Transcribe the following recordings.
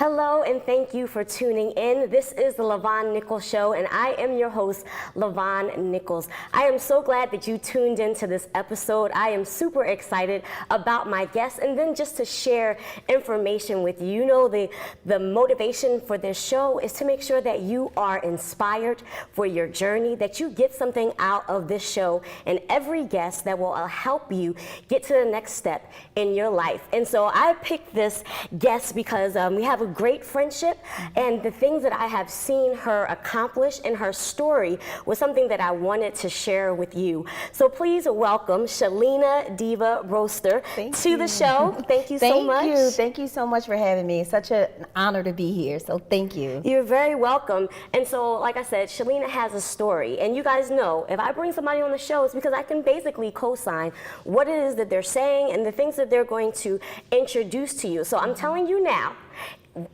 Hello, and thank you for tuning in. This is the Lavonne Nichols Show, and I am your host, Lavonne Nichols. I am so glad that you tuned into this episode. I am super excited about my guests, and then just to share information with you. You know, the motivation for this show is to make sure that you are inspired for your journey, that you get something out of this show, and every guest that will help you get to the next step in your life. And so I picked this guest because we have a great friendship, and the things that I have seen her accomplish in her story was something that I wanted to share with you. So please welcome Shalena D.I.V.A. Broaster to the show. Thank you so much. Thank you so much for having me. It's such an honor to be here, so thank you. You're very welcome. And so, like I said, Shalena has a story, and you guys know if I bring somebody on the show, it's because I can basically co-sign what it is that they're saying and the things that they're going to introduce to you. So I'm telling you now,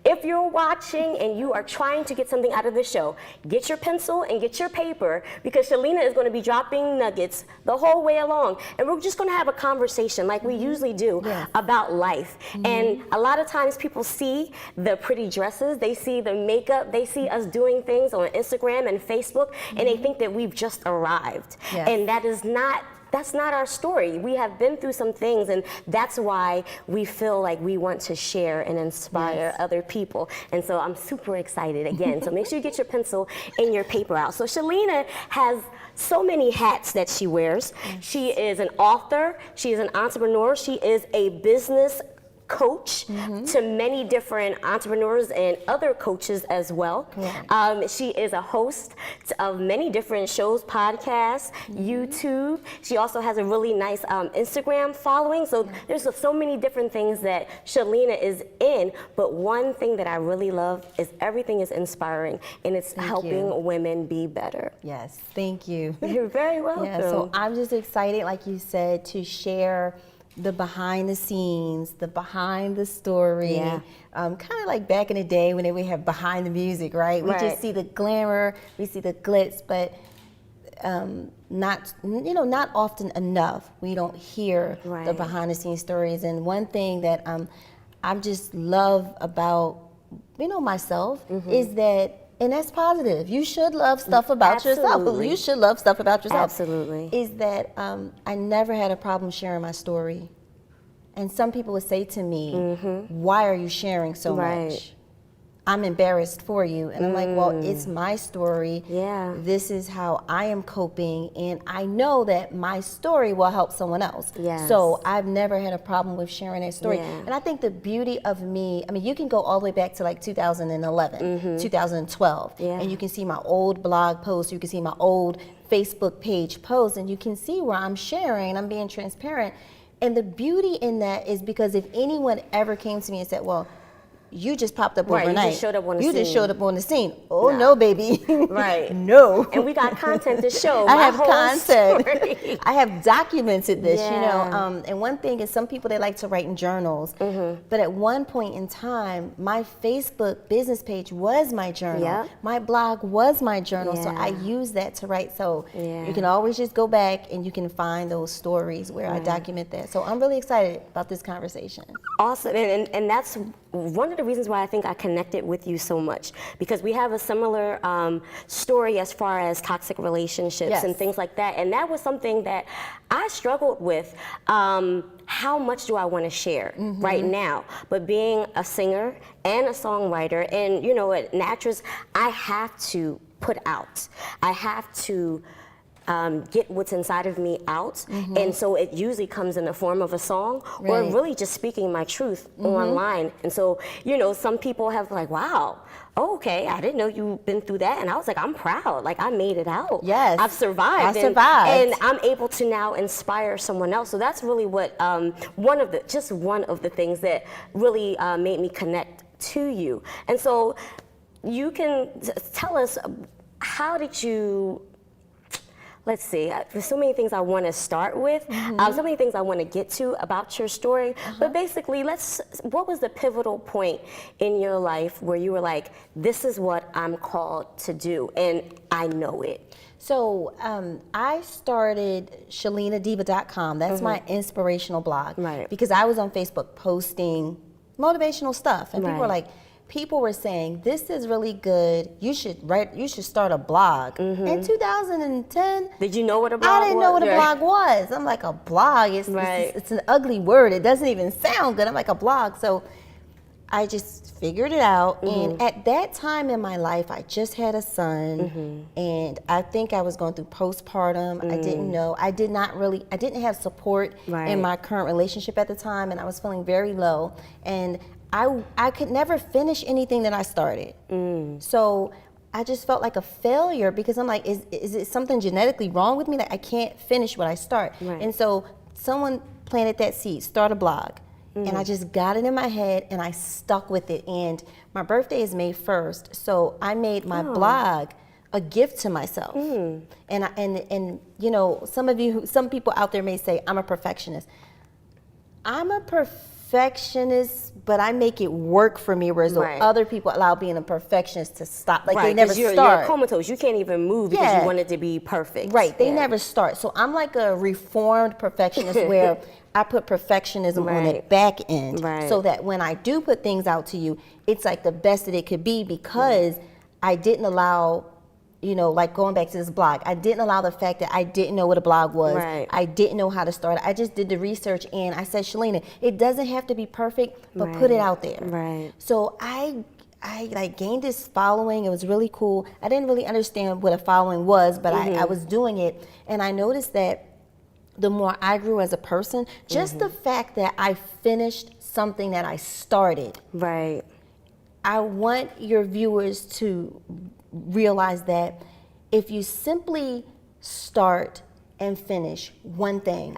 if you're watching and you are trying to get something out of the show, get your pencil and get your paper, because Shalena is going to be dropping nuggets the whole way along. And we're just going to have a conversation like we usually do about life. And a lot of times people see the pretty dresses, they see the makeup, they see us doing things on Instagram and Facebook, and they think that we've just arrived. And that's not our story. We have been through some things, and that's why we feel like we want to share and inspire other people. And so I'm super excited again. So make sure you get your pencil and your paper out. So Shalena has so many hats that she wears. She is an author, she is an entrepreneur, she is a business coach to many different entrepreneurs and other coaches as well. She is a host of many different shows, podcasts, YouTube. She also has a really nice Instagram following. So there's so many different things that Shalena is in. But one thing that I really love is everything is inspiring, and it's helping women be better. Yes, thank you. You're very welcome. So I'm just excited, like you said, to share the behind the scenes, the behind the story, kind of like back in the day when they would have behind the music, right? We just see the glamour, we see the glitz, but not often enough. We don't hear the behind the scenes stories. And one thing that I just love about myself is that. And that's positive. You should love stuff about yourself. You should love stuff about yourself. Absolutely. Is that I never had a problem sharing my story. And some people would say to me, why are you sharing so much? I'm embarrassed for you. And I'm like, well, it's my story. This is how I am coping. And I know that my story will help someone else. So I've never had a problem with sharing that story. And I think the beauty of me, I mean, you can go all the way back to like 2011, 2012. And you can see my old blog posts. You can see my old Facebook page posts. And you can see where I'm sharing. I'm being transparent. And the beauty in that is because if anyone ever came to me and said, well, you just popped up overnight. You just showed up on the scene. You just showed up on the scene. Oh, no, baby. No. And we got content to show. I have content. I have documented this, and one thing is some people, they like to write in journals. But at one point in time, my Facebook business page was my journal. My blog was my journal. So I use that to write. So you can always just go back and you can find those stories where I document that. So I'm really excited about this conversation. Awesome. And that's one of the reasons why I think I connected with you so much, because we have a similar story as far as toxic relationships and things like that. And that was something that I struggled with. How much do I want to share right now? But being a singer and a songwriter and, an actress, I have to put out. I have to get what's inside of me out. And so it usually comes in the form of a song or really just speaking my truth online. And so, some people have like, wow, okay, I didn't know you've been through that. And I was like, I'm proud. Like, I made it out. I've survived. And I'm able to now inspire someone else. So that's really what, one of the things that really made me connect to you. And so you can tell us, how did you, let's see, there's so many things I want to start with, so many things I want to get to about your story, but basically, what was the pivotal point in your life where you were like, this is what I'm called to do, and I know it? So I started ShalenaDiva.com. That's my inspirational blog. Because I was on Facebook posting motivational stuff, and people were like, people were saying, this is really good. You should start a blog. In 2010, did you know what a blog was? I didn't know what a blog was. I'm like, a blog? It's an ugly word. It doesn't even sound good. I'm like, a blog. So I just figured it out. And at that time in my life, I just had a son. And I think I was going through postpartum. I didn't know. I didn't have support in my current relationship at the time. And I was feeling very low. And I could never finish anything that I started. So I just felt like a failure because I'm like, is it something genetically wrong with me that I can't finish what I start? And so someone planted that seed, start a blog. And I just got it in my head and I stuck with it. And my birthday is May 1st, so I made my blog a gift to myself. And you know, some people out there may say I'm a perfectionist. I'm a perfectionist, but I make it work for me, whereas other people allow being a perfectionist to stop. Like they never start. You're comatose. You can't even move because you want it to be perfect. They never start. So I'm like a reformed perfectionist where I put perfectionism on the back end so that when I do put things out to you, it's like the best that it could be because I didn't allow, you know, like going back to this blog, I didn't allow the fact that I didn't know what a blog was. I didn't know how to start it. I just did the research and I said, Shalena, it doesn't have to be perfect, but put it out there. So I like gained this following. It was really cool. I didn't really understand what a following was, but I was doing it. And I noticed that the more I grew as a person, just the fact that I finished something that I started. I want your viewers to realize that if you simply start and finish one thing,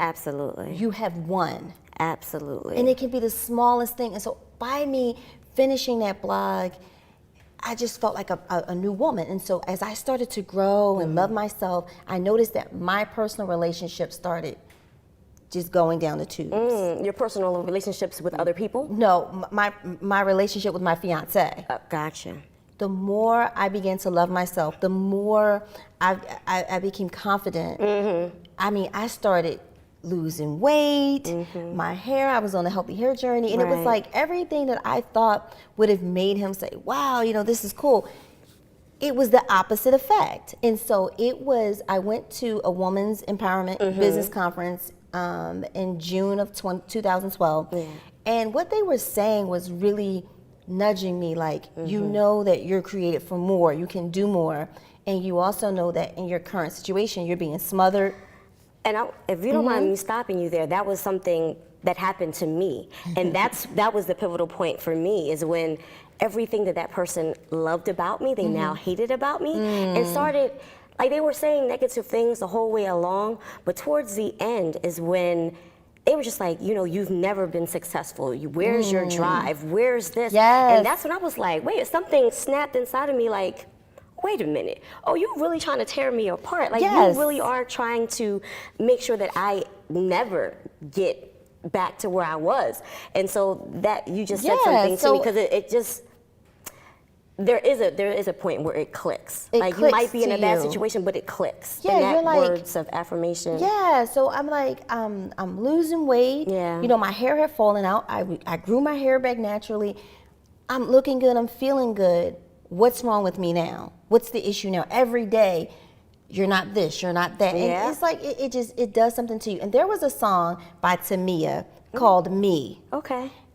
you have won. And it can be the smallest thing. And so by me finishing that blog, I just felt like a new woman. And so as I started to grow and love myself, I noticed that my personal relationship started just going down the tubes. Your personal relationships with other people? No, my relationship with my fiance. Gotcha. The more I began to love myself, the more I became confident. I mean, I started losing weight, my hair, I was on a healthy hair journey, and it was like everything that I thought would have made him say, wow, you know, this is cool. It was the opposite effect. And so I went to a woman's empowerment business conference in June of 2012. And what they were saying was really nudging me, like, you know that you're created for more, you can do more. And you also know that in your current situation, you're being smothered. And if you don't mind me stopping you there, that was something that happened to me. And that was the pivotal point for me, is when everything that person loved about me, they now hated about me, and started, like they were saying negative things the whole way along, but towards the end is when they were just like, you know, you've never been successful. Where's your drive? Where's this? And that's when I was like, wait, something snapped inside of me like, wait a minute. Oh, you're really trying to tear me apart. Like you really are trying to make sure that I never get back to where I was. And so that you just said something to me, because it just, there is a point where it clicks. Like you might be in a bad situation, but it clicks. Yeah, and that you're like, words of affirmation. Yeah, so I'm like, I'm losing weight. You know, my hair had fallen out. I grew my hair back naturally. I'm looking good, I'm feeling good. What's wrong with me now? What's the issue now? Every day, you're not this, you're not that. And it's like, it does something to you. And there was a song by Tamia called Me.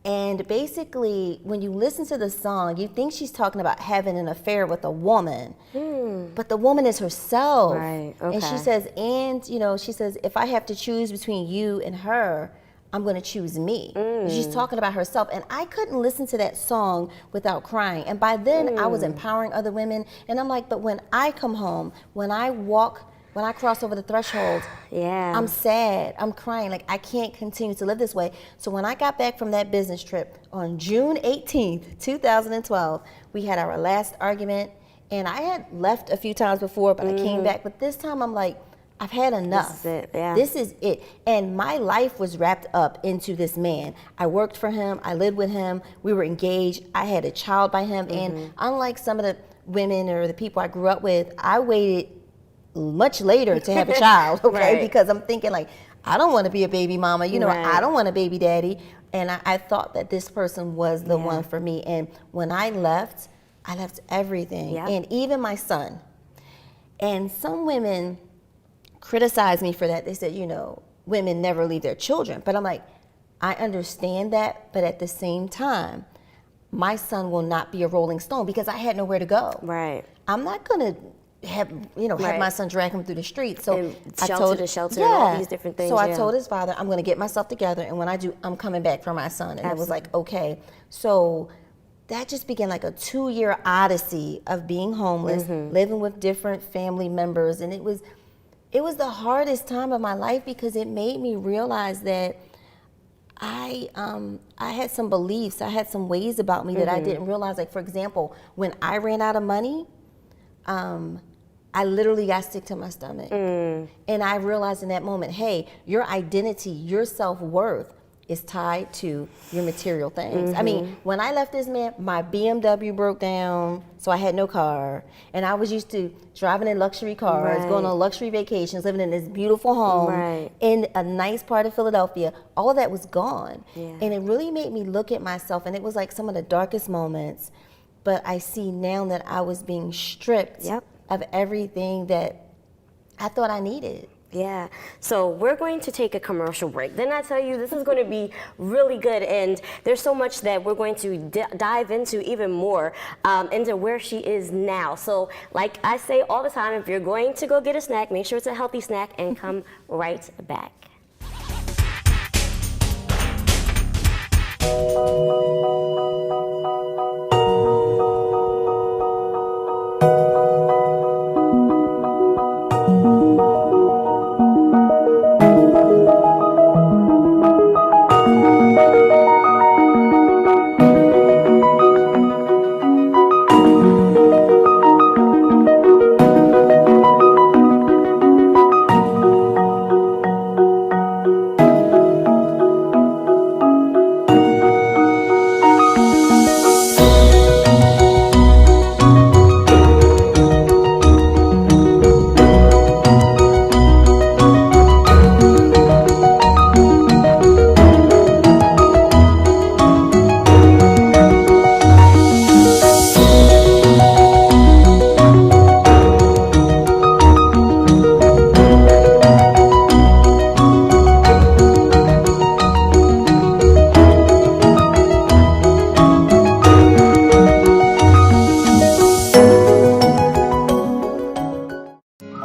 And basically, when you listen to the song, you think she's talking about having an affair with a woman, but the woman is herself. And she says, if I have to choose between you and her, I'm going to choose me. She's talking about herself. And I couldn't listen to that song without crying. And by then, I was empowering other women. And I'm like, but when I come home, when I cross over the threshold, I'm sad, I'm crying, like I can't continue to live this way. So when I got back from that business trip on June 18th, 2012, we had our last argument, and I had left a few times before, but I came back. But this time I'm like, I've had enough. This is it. And my life was wrapped up into this man. I worked for him, I lived with him, we were engaged, I had a child by him, and unlike some of the women or the people I grew up with, I waited much later to have a child, because I'm thinking like, I don't want to be a baby mama, I don't want a baby daddy. And I thought that this person was the one for me. And when I left everything, and even my son. And some women criticized me for that. They said, you know, women never leave their children. But I'm like, I understand that, but at the same time, my son will not be a rolling stone because I had nowhere to go. Right. I'm not gonna have my son drag him through the street. So and I shelter told to shelter and all these different things. So I told his father, I'm gonna get myself together, and when I do, I'm coming back for my son. And it was like, okay. So that just began like a 2-year odyssey of being homeless, living with different family members, and it was the hardest time of my life because it made me realize that I had some beliefs, I had some ways about me that I didn't realize. Like, for example, when I ran out of money, I literally got sick to my stomach. And I realized in that moment, hey, your identity, your self-worth is tied to your material things. I mean, when I left this man, my BMW broke down, so I had no car. And I was used to driving in luxury cars, going on luxury vacations, living in this beautiful home in a nice part of Philadelphia. All of that was gone. And it really made me look at myself, and it was like some of the darkest moments. But I see now that I was being stripped of everything that I thought I needed. Yeah, so we're going to take a commercial break. Then I tell you, this is going to be really good, and there's so much that we're going to dive into even more into where she is now. So like I say all the time, if you're going to go get a snack, make sure it's a healthy snack and come right back.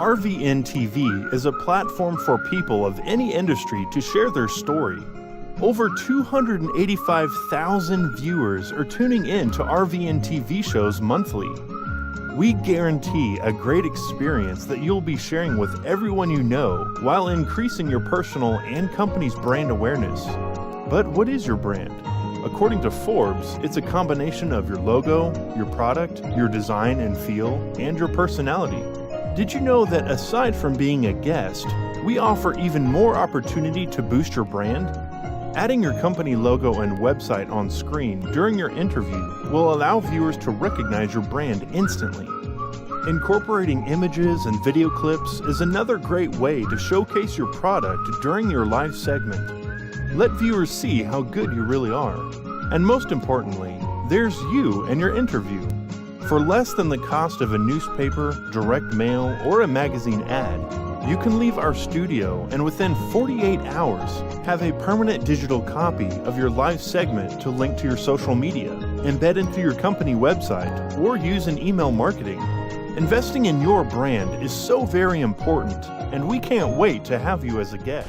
RVN TV is a platform for people of any industry to share their story. Over 285,000 viewers are tuning in to RVN TV shows monthly. We guarantee a great experience that you'll be sharing with everyone you know while increasing your personal and company's brand awareness. But what is your brand? According to Forbes, it's a combination of your logo, your product, your design and feel, and your personality. Did you know that aside from being a guest, we offer even more opportunity to boost your brand? Adding your company logo and website on screen during your interview will allow viewers to recognize your brand instantly. Incorporating images and video clips is another great way to showcase your product during your live segment. Let viewers see how good you really are. And most importantly, there's you and your interview. For less than the cost of a newspaper, direct mail, or a magazine ad, you can leave our studio and within 48 hours have a permanent digital copy of your live segment to link to your social media, embed into your company website, or use in email marketing. Investing in your brand is so very important, and we can't wait to have you as a guest.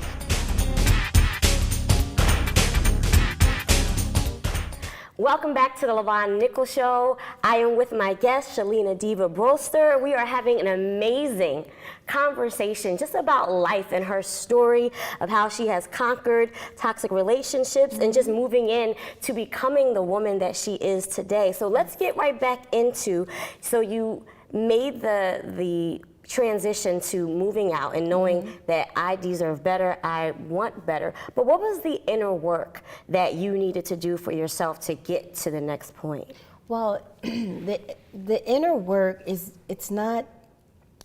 Welcome back to the Lavonne Nichols Show. I am with my guest, Shalena D.I.V.A. Broaster. We are having an amazing conversation just about life and her story of how she has conquered toxic relationships and just moving in to becoming the woman that she is today. So let's get right back into, so you made the transition to moving out and knowing that I deserve better, I want better. But what was the inner work that you needed to do for yourself to get to the next point? Well, the inner work it's not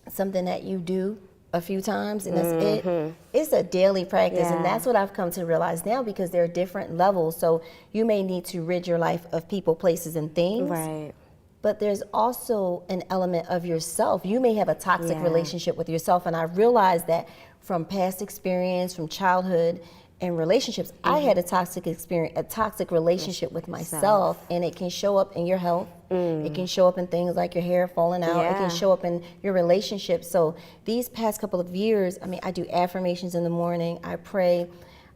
something that you do a few times and that's it. It's a daily practice, and that's what I've come to realize now, because there are different levels. So you may need to rid your life of people, places, and things. Right. But there's also an element of yourself. You may have a toxic relationship with yourself, and I realized that from past experience, from childhood and relationships, I had a toxic experience, a toxic relationship with myself, and it can show up in your health. It can show up in things like your hair falling out. It can show up in your relationships. So these past couple of years, I mean, I do affirmations in the morning. I pray.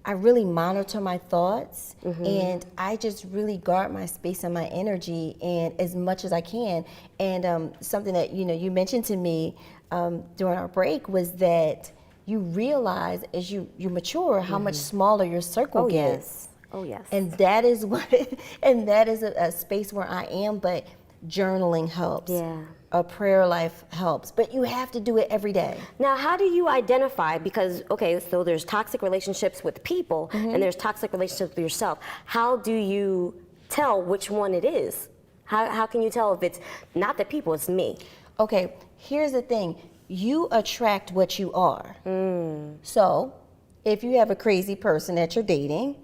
I really monitor my thoughts, and I just really guard my space and my energy, and as much as I can. And something that you mentioned to me during our break was that you realize as you mature how much smaller your circle gets. Oh yes. And that is what, and that is a space where I am. But journaling helps. Yeah. A prayer life helps, but you have to do it every day. Now, how do you identify, because, okay, so there's toxic relationships with people and there's toxic relationships with yourself. How do you tell which one it is? How can you tell if it's not the people, it's me? Okay, here's the thing. You attract what you are. So if you have a crazy person that you're dating,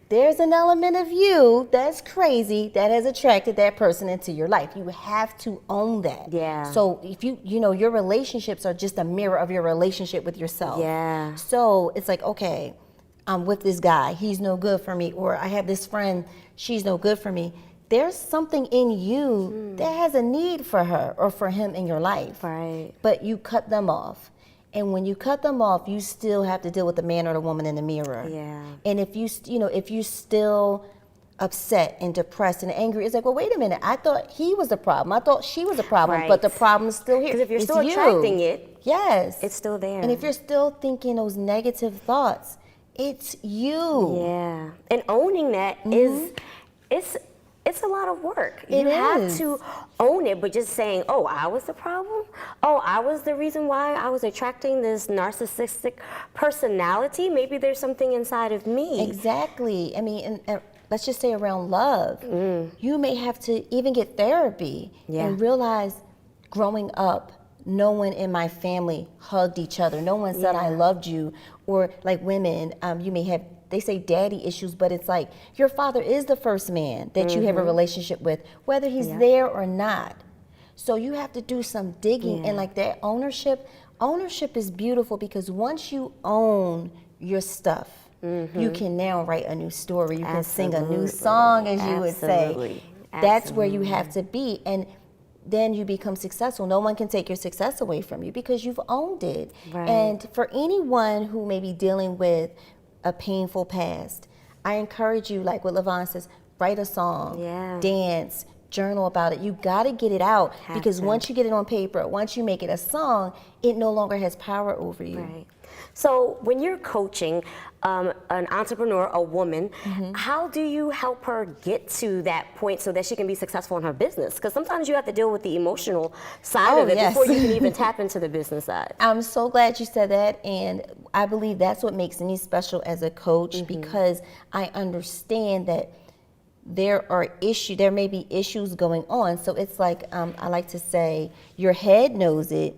there's an element of you that's crazy that has attracted that person into your life. You have to own that. Yeah. So if your relationships are just a mirror of your relationship with yourself. Yeah. So it's like, okay, I'm with this guy, he's no good for me, or I have this friend, she's no good for me. There's something in you that has a need for her or for him in your life. Right. But you cut them off. And when you cut them off, you still have to deal with the man or the woman in the mirror. Yeah. And if if you still upset and depressed and angry, it's like, well, wait a minute. I thought he was the problem. I thought she was the problem, Right. but the problem's still here. Because if you're It's still you. attracting it, yes, it's still there. And if you're still thinking those negative thoughts, it's you. Yeah. And owning that is, it's a lot of work. You have to own it, but just saying, oh, I was the problem? Oh, I was the reason why I was attracting this narcissistic personality? Maybe there's something inside of me. Exactly. I mean, and let's just say around love, you may have to even get therapy and realize growing up, no one in my family hugged each other. No one said I loved you. Or like women, you may have, they say daddy issues, but it's like your father is the first man that you have a relationship with, whether he's there or not. So you have to do some digging, and like that ownership is beautiful, because once you own your stuff, you can now write a new story. You can sing a new song, as you would say. That's where you have to be. And then you become successful. No one can take your success away from you because you've owned it. Right. And for anyone who may be dealing with a painful past, I encourage you, like what Lavonne says, write a song, dance, journal about it. You got to get it out, because once you get it on paper, once you make it a song, it no longer has power over you. Right. So when you're coaching an entrepreneur, a woman, how do you help her get to that point so that she can be successful in her business? Because sometimes you have to deal with the emotional side of it before you can even tap into the business side. I'm so glad you said that, and I believe that's what makes me special as a coach, because I understand that there may be issues going on. So it's like, I like to say, your head knows it,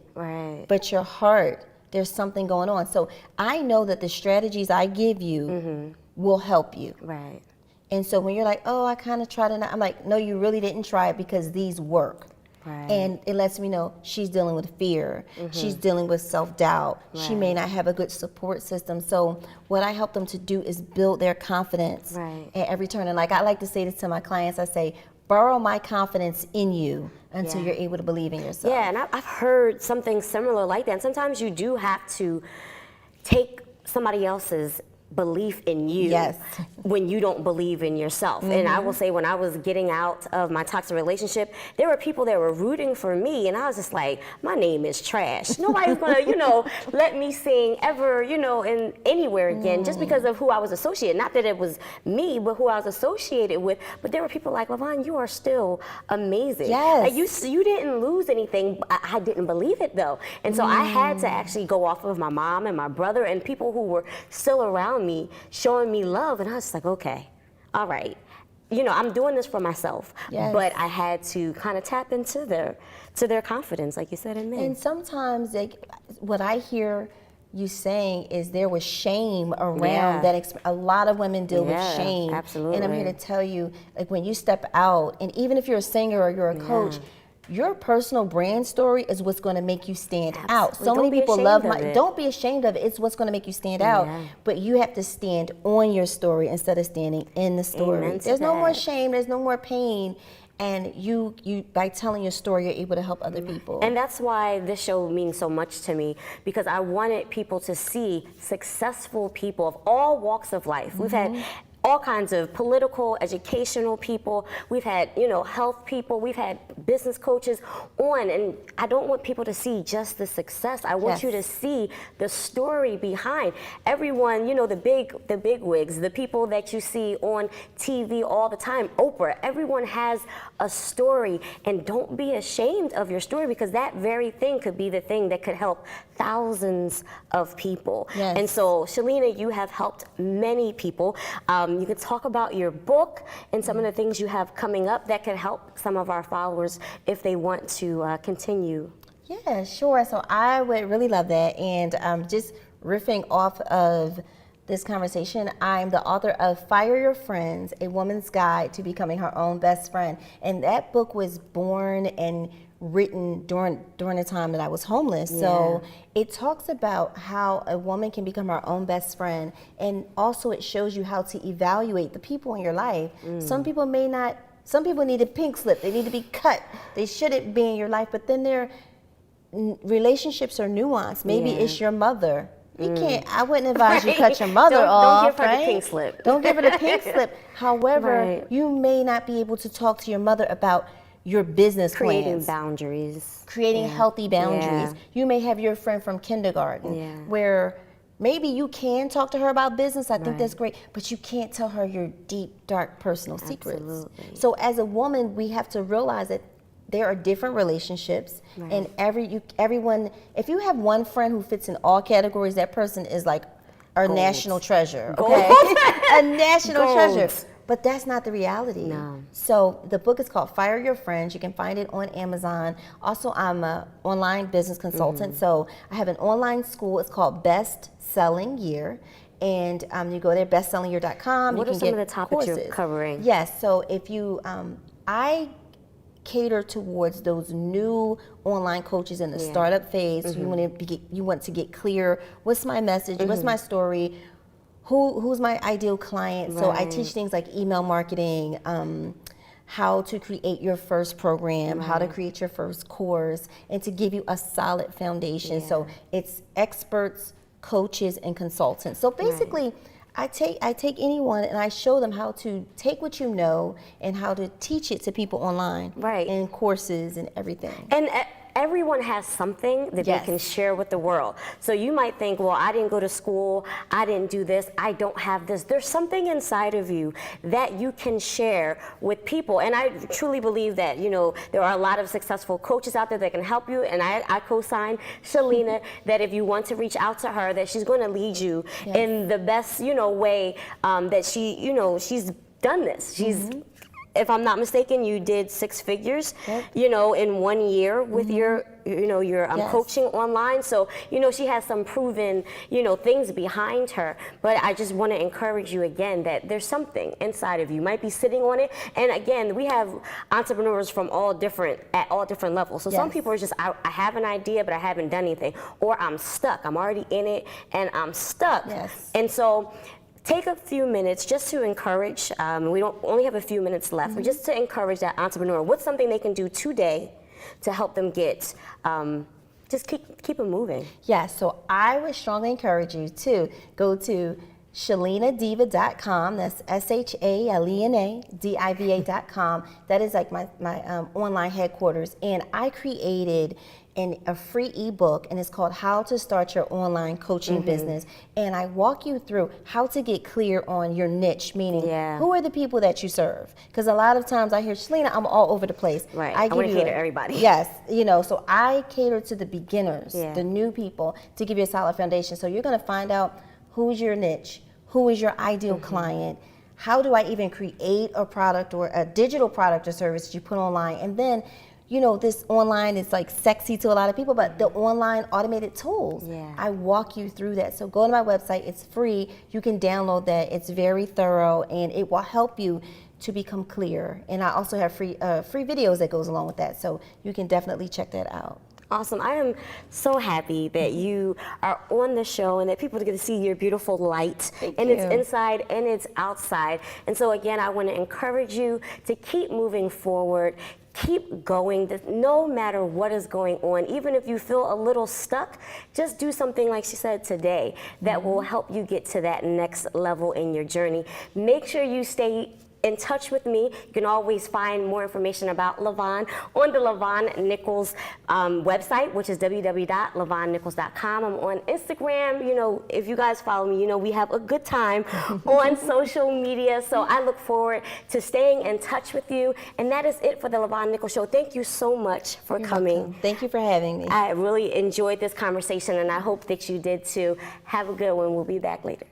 but your heart, there's something going on. So I know that the strategies I give you will help you. Right. And so when you're like, oh, I kind of tried it, I'm like, no, you really didn't try it, because these work. Right. And it lets me know she's dealing with fear. She's dealing with self-doubt. She may not have a good support system. So what I help them to do is build their confidence at every turn. And like I like to say this to my clients, I say, borrow my confidence in you until you're able to believe in yourself. Yeah, and I've heard something similar like that. And sometimes you do have to take somebody else's belief in you when you don't believe in yourself. And I will say, when I was getting out of my toxic relationship, there were people that were rooting for me, and I was just like, my name is trash. Nobody's gonna, let me sing ever, in anywhere again, just because of who I was associated. Not that it was me, but who I was associated with. But there were people like, Lavonne, you are still amazing. Yes. Like you didn't lose anything. I didn't believe it though. And so I had to actually go off of my mom and my brother and people who were still around me, showing me love, and I was like, okay, all right, I'm doing this for myself, Yes. but I had to kind of tap into their confidence, like you said, in me. And sometimes what I hear you saying is there was shame around that. A lot of women deal with shame. Absolutely. And I'm here to tell you, like, when you step out, and even if you're a singer or you're a coach, your personal brand story is what's going to make you stand out. So many people love don't be ashamed of it. It's what's going to make you stand out. But you have to stand on your story instead of standing in the story. Amen to There's no that. more shame. There's no more pain. And you by telling your story, you're able to help other people. And that's why this show means so much to me, because I wanted people to see successful people of all walks of life. We've had all kinds of political, educational people. We've had, health people. We've had business coaches on, and I don't want people to see just the success. I want you to see the story behind everyone. The big wigs, the people that you see on TV all the time. Oprah. Everyone has a story, and don't be ashamed of your story, because that very thing could be the thing that could help thousands of people. Yes. And so, Shalena, you have helped many people. You could talk about your book and some of the things you have coming up that could help some of our followers if they want to continue. Yeah, sure. So I would really love that. And just riffing off of this conversation, I'm the author of Fire Your Friends, A Woman's Guide to Becoming Her Own Best Friend. And that book was born and written during the time that I was homeless. So it talks about how a woman can become her own best friend, and also it shows you how to evaluate the people in your life. Some people need a pink slip, they need to be cut, they shouldn't be in your life, but then their relationships are nuanced. Maybe it's your mother. You can't, I wouldn't advise you cut your mother off. Don't give her right? the pink slip. Don't give her the pink slip. However, you may not be able to talk to your mother about your business Creating plans. boundaries. Creating healthy boundaries. You may have your friend from kindergarten where maybe you can talk to her about business. I think that's great, but you can't tell her your deep, dark personal secrets. So as a woman, we have to realize that there are different relationships, and everyone, if you have one friend who fits in all categories, that person is like our national treasure, okay? A national treasure. But that's not the reality. No. So the book is called Fire Your Friends. You can find it on Amazon. Also, I'm an online business consultant. So I have an online school. It's called Best Selling Year. And you go there, bestsellingyear.com. What you are can some get of the topics courses. you're covering? Yes. So if you, I cater towards those new online coaches in the startup phase. You want to get clear. What's my message? What's my story? Who's my ideal client? So I teach things like email marketing, how to create your first program, how to create your first course, and to give you a solid foundation. So it's experts, coaches, and consultants. So basically, I take anyone and I show them how to take what you know and how to teach it to people online, in courses and everything. And everyone has something that they can share with the world. So you might think, well, I didn't go to school, I didn't do this, I don't have this. There's something inside of you that you can share with people. And I truly believe that, there are a lot of successful coaches out there that can help you. And I co-sign Shalena that if you want to reach out to her, that she's going to lead you in the best, way that she's done this. She's if I'm not mistaken, you did 6 figures, in 1 year with your coaching online. So, she has some proven, things behind her. But I just want to encourage you again that there's something inside of you. You might be sitting on it. And again, we have entrepreneurs from at all different levels. So some people are just, I have an idea, but I haven't done anything. Or I'm stuck. I'm already in it and I'm stuck. And so take a few minutes just to encourage, we don't only have a few minutes left, but just to encourage that entrepreneur. What's something they can do today to help them get, just keep them moving? So I would strongly encourage you to go to ShalenaDiva.com. That's SHALENA DIVA.com. That is like my online headquarters. And I created a free ebook, and it's called How to Start Your Online Coaching Business. And I walk you through how to get clear on your niche, meaning who are the people that you serve? Because a lot of times I hear, Shalena, I'm all over the place. I want to cater to everybody. So I cater to the beginners, the new people, to give you a solid foundation. So you're going to find out who's your niche, who is your ideal client, how do I even create a product or a digital product or service that you put online? And then, you know, this online is like sexy to a lot of people, but the online automated tools, Yeah. I walk you through that. So go to my website, it's free. You can download that. It's very thorough and it will help you to become clear. And I also have free videos that goes along with that. So you can definitely check that out. Awesome. I am so happy that you are on the show and that people get to see your beautiful light. And it's inside and it's outside. And so again, I want to encourage you to keep moving forward. Keep going, no matter what is going on. Even if you feel a little stuck, just do something like she said today that will help you get to that next level in your journey. Make sure you stay in touch with me. You can always find more information about Lavonne on the Lavonne Nichols website, which is www.lavonnenichols.com. I'm on Instagram. You know, if you guys follow me, you know we have a good time on social media. So I look forward to staying in touch with you. And that is it for the Lavonne Nichols Show. Thank you so much for coming. Welcome. Thank you for having me. I really enjoyed this conversation, and I hope that you did too. Have a good one. We'll be back later.